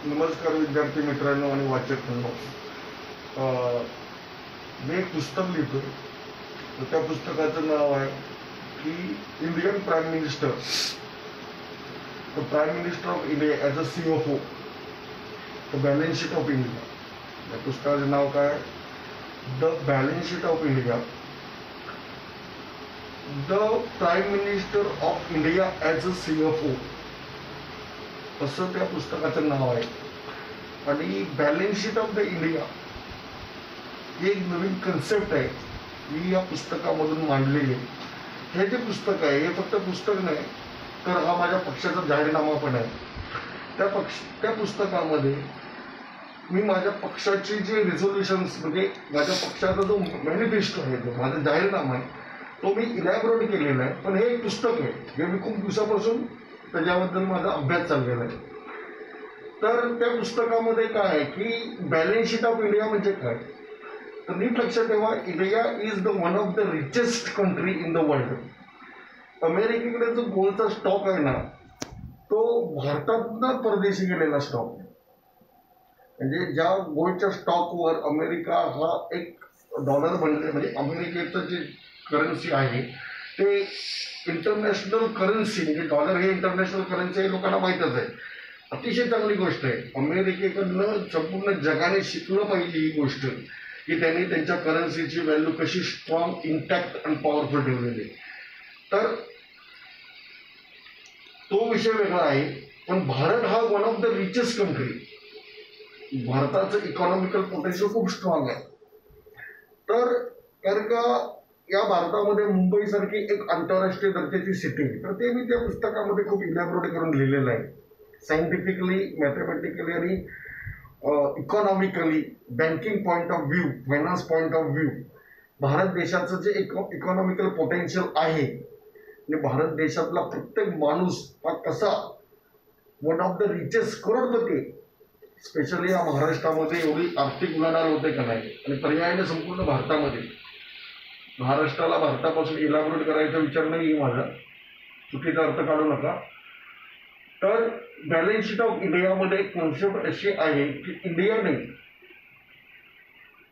नमस्कार विद्यार्थी मित्रांनो आणि वाचकांनो. मी एक पुस्तक लिहितो. तर त्या पुस्तकाचं नाव आहे की Indian prime minister, the prime minister of India as a CFO, the balance sheet of India. या पुस्तकाचं नाव काय? The balance sheet of India, the prime minister of India as a CFO, असं त्या पुस्तकाचं नाव आहे. आणि balance sheet of the India ही एक नवीन कन्सेप्ट आहे, मी या पुस्तकामधून मांडलेली आहे. हे जे पुस्तक आहे हे फक्त पुस्तक नाही, तर हा माझ्या पक्षाचा जाहीरनामा पण आहे. त्या पुस्तकामध्ये मी माझ्या पक्षाची जे रिझोल्युशन्स, म्हणजे माझ्या पक्षाचा जो मॅनिफेस्टो आहे, जो माझा जाहीरनामा आहे, तो मी इलॅबोरेट केलेला आहे. पण हे एक पुस्तक आहे, हे मी खूप दिवसापासून त्याच्याबद्दल माझा अभ्यास चाललेला आहे. तर त्या पुस्तकामध्ये काय आहे की बॅलन्स शीट ऑफ इंडिया म्हणजे काय, तर नीट लक्षात ठेवा, India is the one of the richest country in the world. अमेरिकेकडे जो गोल्डचा स्टॉक आहे ना, तो भारतातनं परदेशी गेलेला स्टॉक. म्हणजे ज्या गोल्डच्या स्टॉकवर अमेरिका हा एक डॉलर बनले, म्हणजे अमेरिकेचं जे करन्सी आहे ते इंटरनॅशनल करन्सी, म्हणजे डॉलर हे इंटरनॅशनल करन्सी आहे, लोकांना माहीतच आहे. अतिशय चांगली गोष्ट आहे. अमेरिकेकडनं संपूर्ण जगाने शिकलं पाहिजे ही गोष्ट की त्यांनी त्यांच्या करन्सीची व्हॅल्यू कशी स्ट्रॉंग, इंटॅक्ट आणि पॉवरफुल ठेवलेली. तर तो विषय वेगळा आहे. पण भारत हा one of the richest country, भारताचं इकॉनॉमिकल पोटेन्शियल खूप स्ट्रॉंग आहे. तर कारण का या भारतामध्ये मुंबईसारखी एक आंतरराष्ट्रीय दर्जाची सिटी, तर ते मी त्या पुस्तकामध्ये खूप इलॅबोरेट करून लिहिलेलं आहे. सायंटिफिकली, मॅथमॅटिकली आणि economically, banking point of view, finance point of view, Bharat देशाचं जे इकॉनॉमिकल पोटेन्शियल आहे आणि भारत देशातला प्रत्येक माणूस हा कसा वन ऑफ द रिचेस्ट करोडपती, स्पेशली या महाराष्ट्रामध्ये एवढी आर्थिक उलाढाल होते का नाही, आणि पर्यायाने संपूर्ण भारतामध्ये. महाराष्ट्राला भारतापासून इलॅबोरेट करायचा विचार नाही आहे माझा, चुकीचा अर्थ काढू नका. तर बॅलन्स शीट ऑफ इंडियामध्ये एक कॉन्सेप्ट अशी आहे की इंडियाने,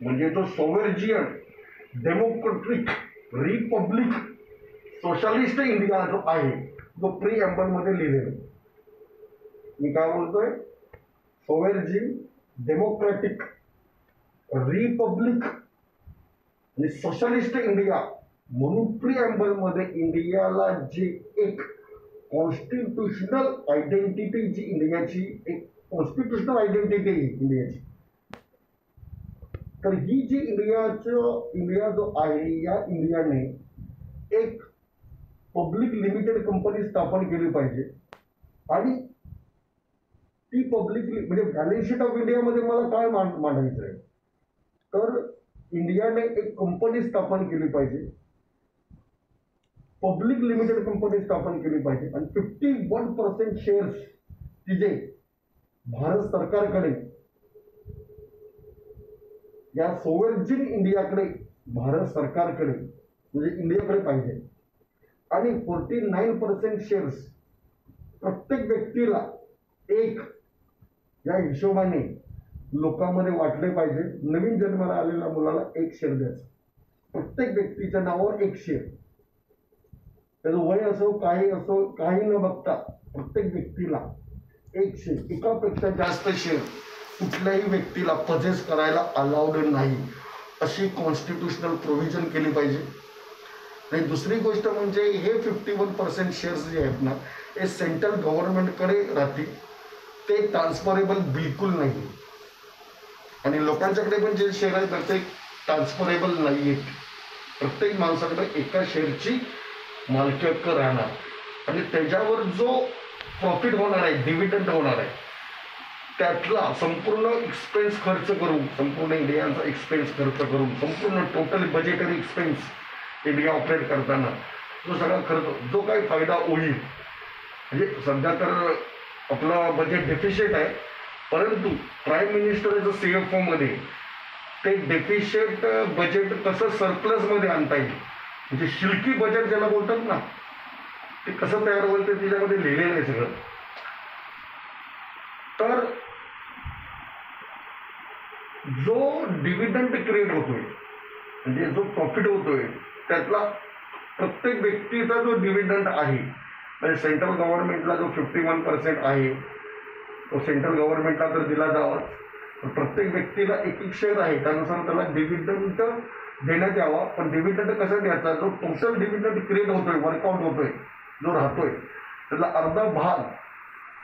म्हणजे तो सॉव्हर्जियन, डेमोक्रेटिक, रिपब्लिक, सोशलिस्ट इंडिया जो आहे, तो प्रीएम्बलमध्ये लिहिलेला. मी काय बोलतोय? सॉव्हर्जिन, डेमोक्रेटिक, रिपब्लिक आणि सोशलिस्ट इंडिया म्हणून प्रीएम्बलमध्ये इंडियाला जे एक कॉन्स्टिट्यूशनल आयडेंटिटी, जी इंडियाची एक कॉन्स्टिट्यूशनल आयडेंटिटी आहे इंडियाची, तर ही जी इंडिया जो आहे, या इंडियाने एक पब्लिक लिमिटेड कंपनी स्थापन केली पाहिजे. आणि ती पब्लिकली, म्हणजे बॅलन्स शीट ऑफ इंडियामध्ये मला काय मांडायचं आहे, तर इंडियाने एक कंपनी स्थापन केली पाहिजे, पब्लिक लिमिटेड कंपनी स्थापन केली पाहिजे, आणि 51% शेअर्स तिचे भारत सरकारकडे, या सोव्हर्जिन इंडियाकडे, भारत सरकारकडे, म्हणजे इंडियाकडे पाहिजे. आणि 49% शेअर्स प्रत्येक व्यक्तीला एक, या हिशोबाने लोकांमध्ये वाटले पाहिजे. नवीन जन्माला आलेल्या मुलाला एक शेअर द्यायचं, प्रत्येक व्यक्तीच्या नावावर एक शेअर. त्याचं वय असो, काही असो, काही न बघता प्रत्येक व्यक्तीला एक शेअर, एकापेक्षा जास्त शेअर कुठल्याही व्यक्तीला पजेस करायला अलाउड नाही, अशी कॉन्स्टिट्यूशनल प्रोव्हिजन केली पाहिजे. आणि दुसरी गोष्ट म्हणजे हे 51% शेअर्स जे आहेत ना, हे सेंट्रल गव्हर्नमेंटकडे राहतील, ते ट्रान्सफरेबल बिलकुल नाही. आणि लोकांच्याकडे पण जे शेअर आहेत ते ट्रान्सफरेबल नाही आहेत. प्रत्येक माणसाकडे एका शेअरची मालकी हक्क राहणार, आणि त्याच्यावर जो प्रॉफिट होणार आहे, डिव्हिडंड होणार आहे, त्यातला संपूर्ण एक्सपेन्स खर्च करून, संपूर्ण इंडियाचा एक्सपेन्स खर्च करून, संपूर्ण total budgetary expense India operate करताना तो सगळा खर्च, जो काही फायदा होईल, म्हणजे सध्या तर आपलं बजेट डेफिशिट आहे, परंतु प्राईम मिनिस्टर CFO मध्ये ते डेफिशिट बजेट कसं सरप्लसमध्ये आणता येईल, म्हणजे शिल्की बजेट ज्याला बोलतात ना, ते कसं तयार होईल ते त्याच्यामध्ये लिहिलेलं आहे सगळं. तर जो डिव्हिडंड क्रिएट होतोय म्हणजे जो प्रॉफिट होतोय त्यातला प्रत्येक व्यक्तीचा जो डिव्हिडंड आहे म्हणजे सेंट्रल गव्हर्नमेंटला जो 51% आहे तो सेंट्रल गव्हर्नमेंटला तर दिला जावा, प्रत्येक व्यक्तीला एक एक शेअर आहे त्यानुसार त्याला डिव्हिडंड देण्यात यावा. पण डिव्हिडंड कसा द्यायचा, जो टोटल डिव्हिडंड क्रिएट होतोय वर्कआउट होतोय जो राहतोय त्याला अर्धा भाग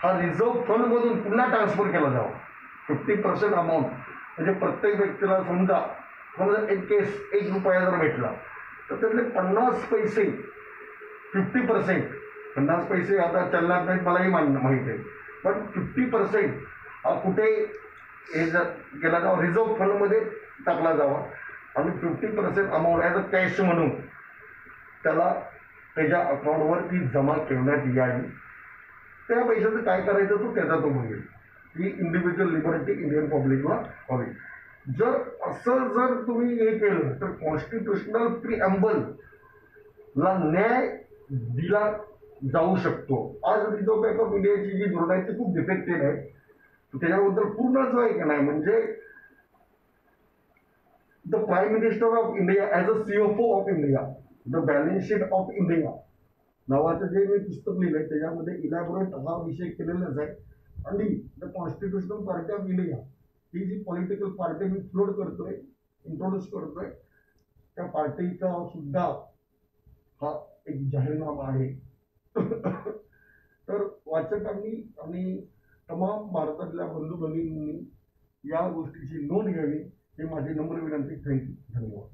हा रिझर्व्ह फंड मधून पुन्हा ट्रान्सफर केला जावा. 50% अमाऊंट म्हणजे प्रत्येक व्यक्तीला समजा एक रुपया जर भेटला तर त्यातले 50 पैसे 50% 50 पैसे आता चलनात नाहीत मलाही माहिती आहे, पण 50% हा कुठे हे जर गेला जावा रिझर्व्ह फंडमध्ये टाकला जावा आणि 50% अमाऊंट ॲज अ कॅश म्हणून त्याला त्याच्या अकाउंटवर ती जमा करण्यात यावी. त्या पैशाचं काय करायचं तो त्याचा तो बघेल. ही इंडिव्हिज्युअल लिबर्टी इंडियन पब्लिकला हवी. जर असं जर तुम्ही हे केलं तर कॉन्स्टिट्युशनल प्रिअम्बल ला न्याय दिला जाऊ शकतो. आज रिझर्व्ह बँक ऑफ इंडियाची जी धोरण आहे ती खूप डिफेक्टेड आहे. त्याच्याबद्दल पूर्ण जो आहे की नाही म्हणजे the prime minister of India as a CFO of India the balance sheet of India नावाचं जे मी पुस्तक लिहिलंय त्याच्यामध्ये इलॅबोरेट हा विषय केलेलाच आहे. आणि the constitutional party of India ही जी पॉलिटिकल पार्टी मी फ्लोट करतोय इंट्रोड्यूस करतोय त्या पार्टीचा सुद्धा हा एक जाहीरनामा आहे. तर वाचकांनी आणि तमाम भारतातल्या बंधू भगिनींनी या गोष्टीची नोंद घ्यावी ही माझी नम्र विनंती. थँक्यू. धन्यवाद.